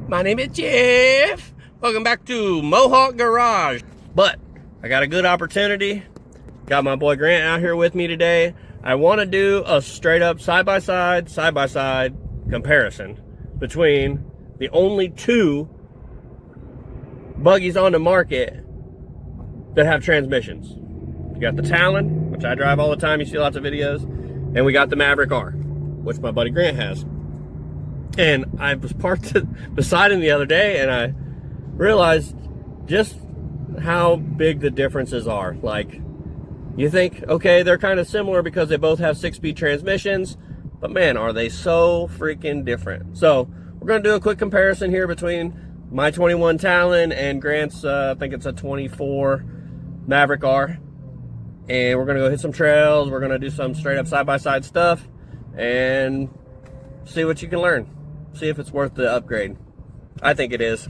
My name is Jeff. Welcome back to Mohawk-Garage. But I got a good opportunity. Got my boy Grant out here with me today. I want to do a straight up side-by-side comparison between the only two buggies on the market that have transmissions. You got the Talon, which I drive all the time. You see lots of videos. And we got the Maverick R, which my buddy Grant has. And I was parked beside him the other day, and I realized just how big the differences are. Like, you think, okay, they're kind of similar because they both have 6-speed transmissions, but man, are they so freaking different. So we're going to do a quick comparison here between my 21 Talon and Grant's, I think it's a 24 Maverick R. And we're going to go hit some trails. We're going to do some straight up side-by-side stuff and see what you can learn. See if it's worth the upgrade. I think it is.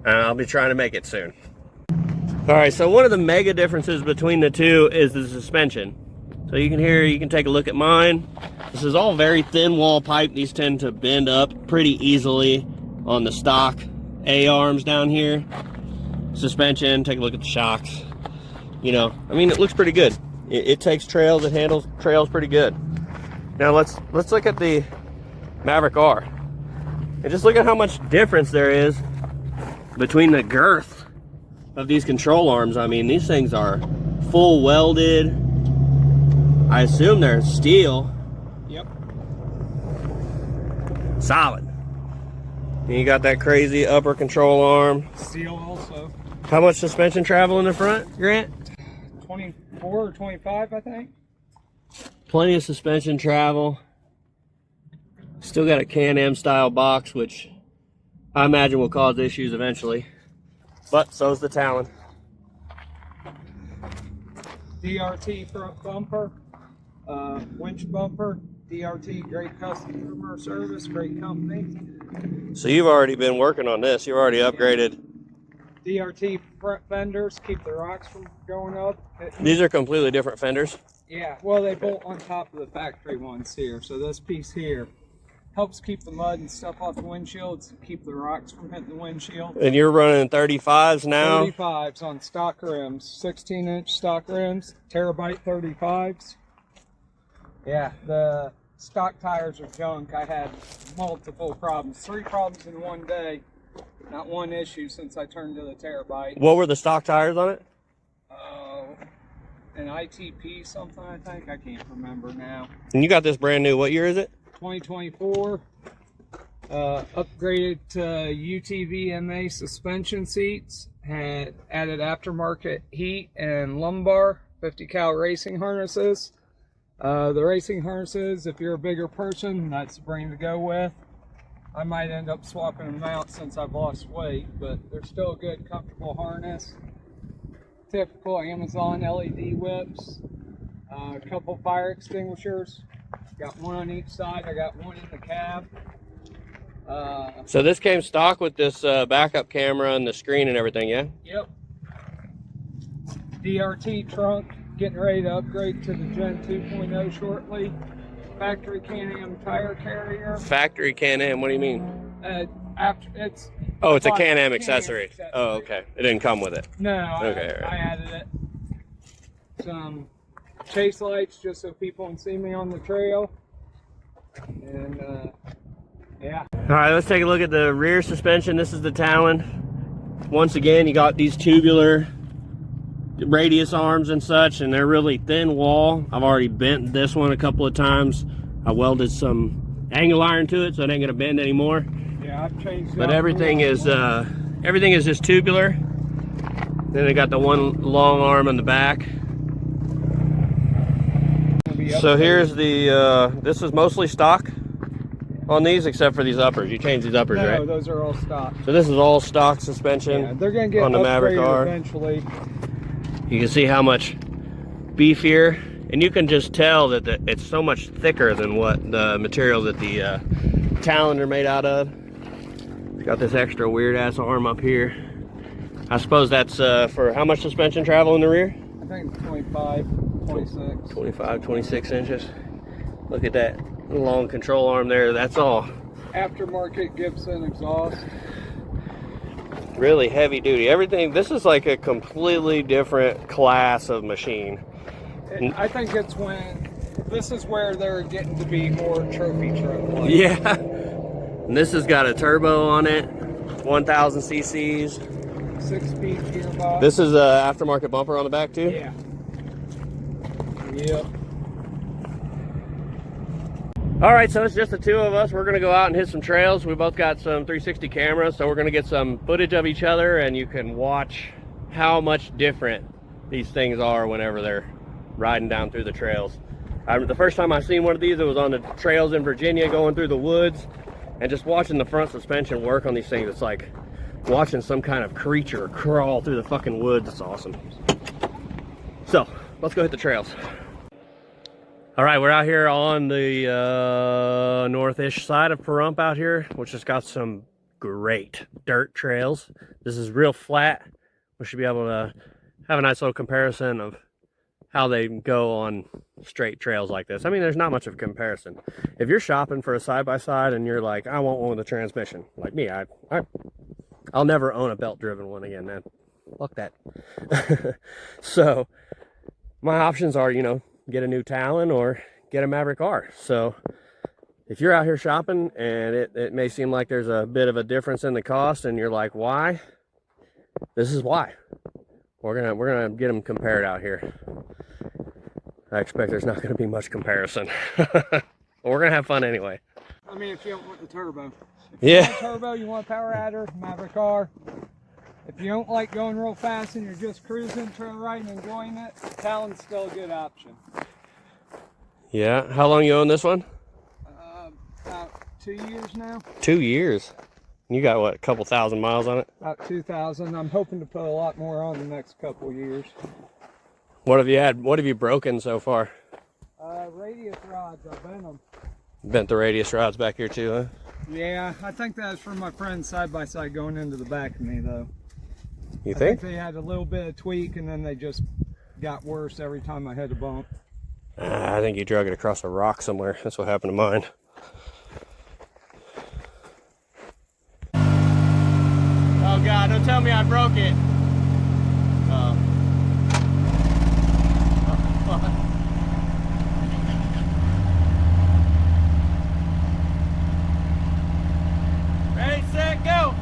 I'll be trying to make it soon. Alright, so one of the mega differences between the two is the suspension. So you can take a look at mine. This is all very thin wall pipe. These tend to bend up pretty easily on the stock A-arms down here. Suspension, take a look at the shocks. You know, I mean, it looks pretty good. It takes trails, it handles trails pretty good. Now let's look at the Maverick R. And just look at how much difference there is between the girth of these control arms. I mean, these things are full welded. I assume they're steel. Yep. Solid. And you got that crazy upper control arm. Steel also. How much suspension travel in the front, Grant? 24 or 25, I think. Plenty of suspension travel. Still got a Can-Am style box, which I imagine will cause issues eventually. But so's the Talon. DRT front bumper, winch bumper. DRT, great customer service, great company. So you've already been working on this. You've already upgraded. DRT front fenders, keep the rocks from going up. These are completely different fenders. Yeah, well, they bolt on top of the factory ones here. So this piece here helps keep the mud and stuff off the windshields, keep the rocks from hitting the windshield. And you're running 35s now? 35s on stock rims, 16-inch stock rims, terabyte 35s. Yeah, the stock tires are junk. I had multiple problems, 3 problems in one day. Not one issue since I turned to the terabyte. What were the stock tires on it? An ITP something, I think. I can't remember now. And you got this brand new. What year is it? 2024. Upgraded to UTV MA suspension seats. Had added aftermarket heat and lumbar 50 cal racing harnesses. The racing harnesses, if you're a bigger person, that's the brand to go with. I might end up swapping them out since I've lost weight, but they're still a good, comfortable harness. Typical Amazon LED whips. A couple fire extinguishers. Got one on each side. I got one in the cab. So this came stock with this backup camera and the screen and everything, yeah? Yep. DRT trunk. Getting ready to upgrade to the Gen 2.0 shortly. Factory Can-Am tire carrier. Factory Can-Am, what do you mean? It's a Can-Am accessory. Oh, okay. It didn't come with it. No, okay, I added it. Some chase lights just so people can see me on the trail. And yeah. All right, let's take a look at the rear suspension. This is the Talon. Once again, you got these tubular radius arms and such, and they're really thin wall. I've already bent this one a couple of times. I welded some angle iron to it so it ain't gonna bend anymore. Yeah, I've changed. But everything is just tubular. Then they got the one long arm on the back. So here's the this is mostly stock on these, except for these uppers. You changed these uppers, right? No, those are all stock. So this is all stock suspension. Yeah, they're gonna get on the Maverick R eventually. You can see how much beefier, and you can just tell that it's so much thicker than what the material that the Talon are made out of. It's got this extra weird ass arm up here. I suppose that's for how much suspension travel in the rear? I think 25, 26. 25, 26 inches. Look at that long control arm there. That's all aftermarket Gibson exhaust. Really heavy duty. Everything, this is like a completely different class of machine. I think it's when, this is where they're getting to be more trophy truck like. Yeah. And this has got a turbo on it, 1,000 cc's. 6-speed gearbox. This is a aftermarket bumper on the back too? Yeah. Yep. All right, so it's just the two of us. We're gonna go out and hit some trails. We both got some 360 cameras, so we're gonna get some footage of each other, and you can watch how much different these things are whenever they're riding down through the trails. The first time I seen one of these, it was on the trails in Virginia going through the woods, and just watching the front suspension work on these things, it's like watching some kind of creature crawl through the fucking woods. It's awesome. So let's go hit the trails. All right, we're out here on the north-ish side of Pahrump out here, which has got some great dirt trails. This is real flat. We should be able to have a nice little comparison of how they go on straight trails like this. I mean, there's not much of a comparison. If you're shopping for a side-by-side and you're like, I want one with a transmission, like me, I'll never own a belt-driven one again, man. Fuck that. So my options are, you know, get a new Talon or get a Maverick R. So if you're out here shopping and it may seem like there's a bit of a difference in the cost and you're like, why? This is why. We're gonna get them compared out here. I expect there's not gonna be much comparison. We're gonna have fun anyway. I mean, if you don't want the turbo. If yeah. You want a turbo, you want a power adder, Maverick R. If you don't like going real fast and you're just cruising, trail riding, enjoying it, Talon's still a good option. Yeah. How long you own this one? About 2 years now. 2 years. You got what, a couple thousand miles on it? About 2,000. I'm hoping to put a lot more on the next couple of years. What have you had? What have you broken so far? Radius rods. I've bent them. Bent the radius rods back here too, huh? Yeah, I think that's from my friend's side-by-side going into the back of me, though. You I think? They had a little bit of tweak, and then they just got worse every time I hit a bump. I think you drug it across a rock somewhere. That's what happened to mine. Oh God, don't tell me I broke it. Oh. Oh, fuck. Ready, set, go!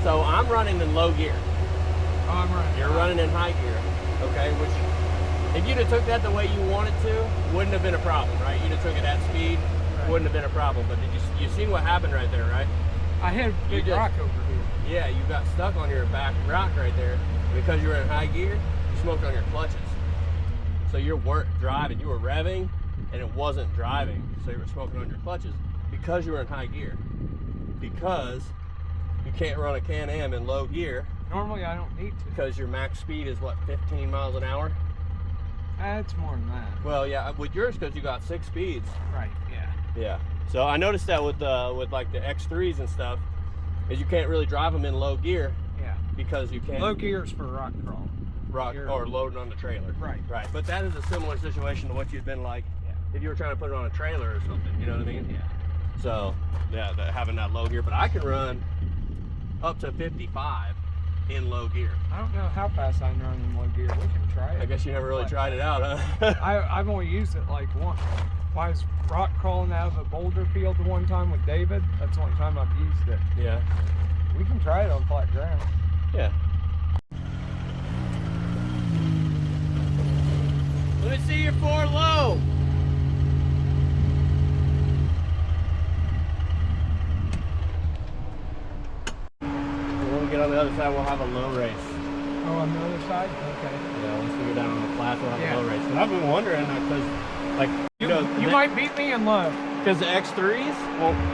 So I'm running in low gear. Oh, I'm running. You're running in high gear, okay? Which, if you'd have took that the way you wanted to, wouldn't have been a problem, right? You'd have took it at speed, right. Wouldn't have been a problem. But did you seen what happened right there, right? I hit a big rock over here. Yeah, you got stuck on your back rock right there. Because you were in high gear, you smoked on your clutches. So you weren't driving, you were revving, and it wasn't driving. So you were smoking on your clutches because you were in high gear. Because you can't run a Can-Am in low gear. Normally I don't need to. Because your max speed is what, 15 miles an hour? It's more than that. Well, yeah, with yours, because you got 6 speeds. Right, yeah. Yeah. So I noticed that with like the X3s and stuff, is you can't really drive them in low gear. Yeah. Because you can't. Low gear is for rock crawl. Or loading on the trailer. Right. Right. But that is a similar situation to what you'd been like if you were trying to put it on a trailer or something. You know what I mean? Yeah. So, yeah, having that low gear. But I can run up to 55 in low gear. I don't know how fast I can run in low gear. We can try it. I guess you never really tried it out, huh? I've only used it like once. I was rock crawling out of a boulder field the one time with David. That's the only time I've used it. Yeah. We can try it on flat ground. Yeah. Let me see your 4 low. When we get on the other side, we'll have a low race. Oh, on the other side? Okay. Yeah, once we get down on the flats, we'll have a low race. And I've been wondering, because, like, you might beat me in low. Because the X3s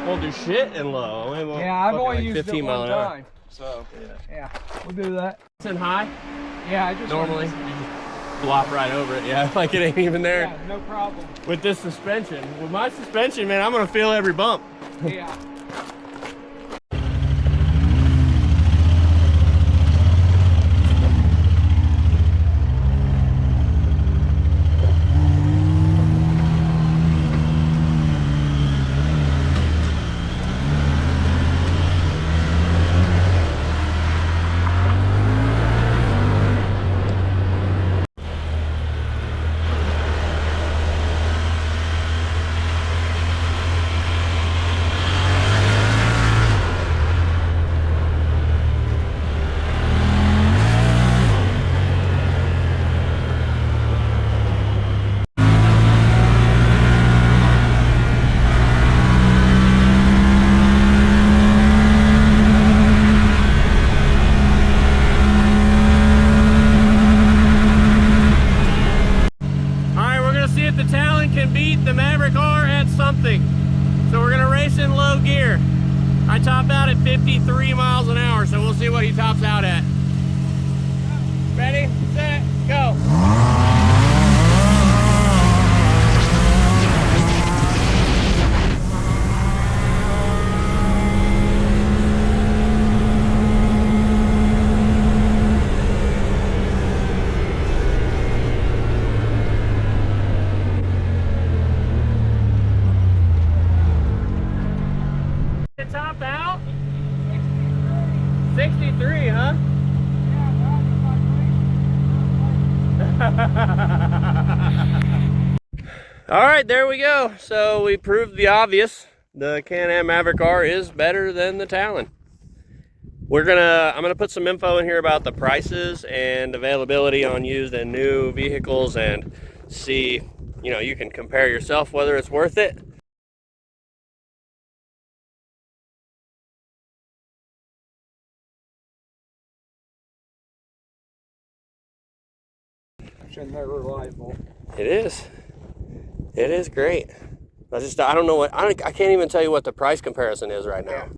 won't do shit in low. Yeah, I've only like used 15 it mile one an hour. time. So, yeah, we'll do that. It's in high? Yeah, I just normally you just flop right over it. Yeah, like it ain't even there. Yeah, no problem. With this suspension. With my suspension, man, I'm going to feel every bump. Yeah. The Talon can beat the Maverick R at something. So we're gonna race in low gear. I top out at 53 miles an hour, so we'll see what he tops out at. Ready, set, go. Top out 63, huh? All right, there we go. So we proved the obvious. The Can-Am Maverick R is better than the Talon. I'm gonna put some info in here about the prices and availability on used and new vehicles, and see, you can compare yourself whether it's worth it. And they're reliable. It is. It is great. I don't know I can't even tell you what the price comparison is right now. Yeah.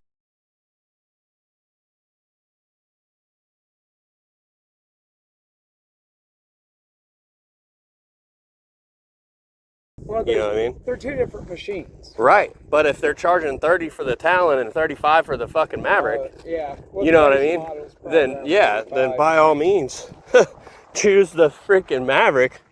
Well, you know what I mean? They're two different machines. Right. But if they're charging 30 for the Talon and 35 for the fucking Maverick, yeah. You know what I mean? Then by all means, choose the freaking Maverick.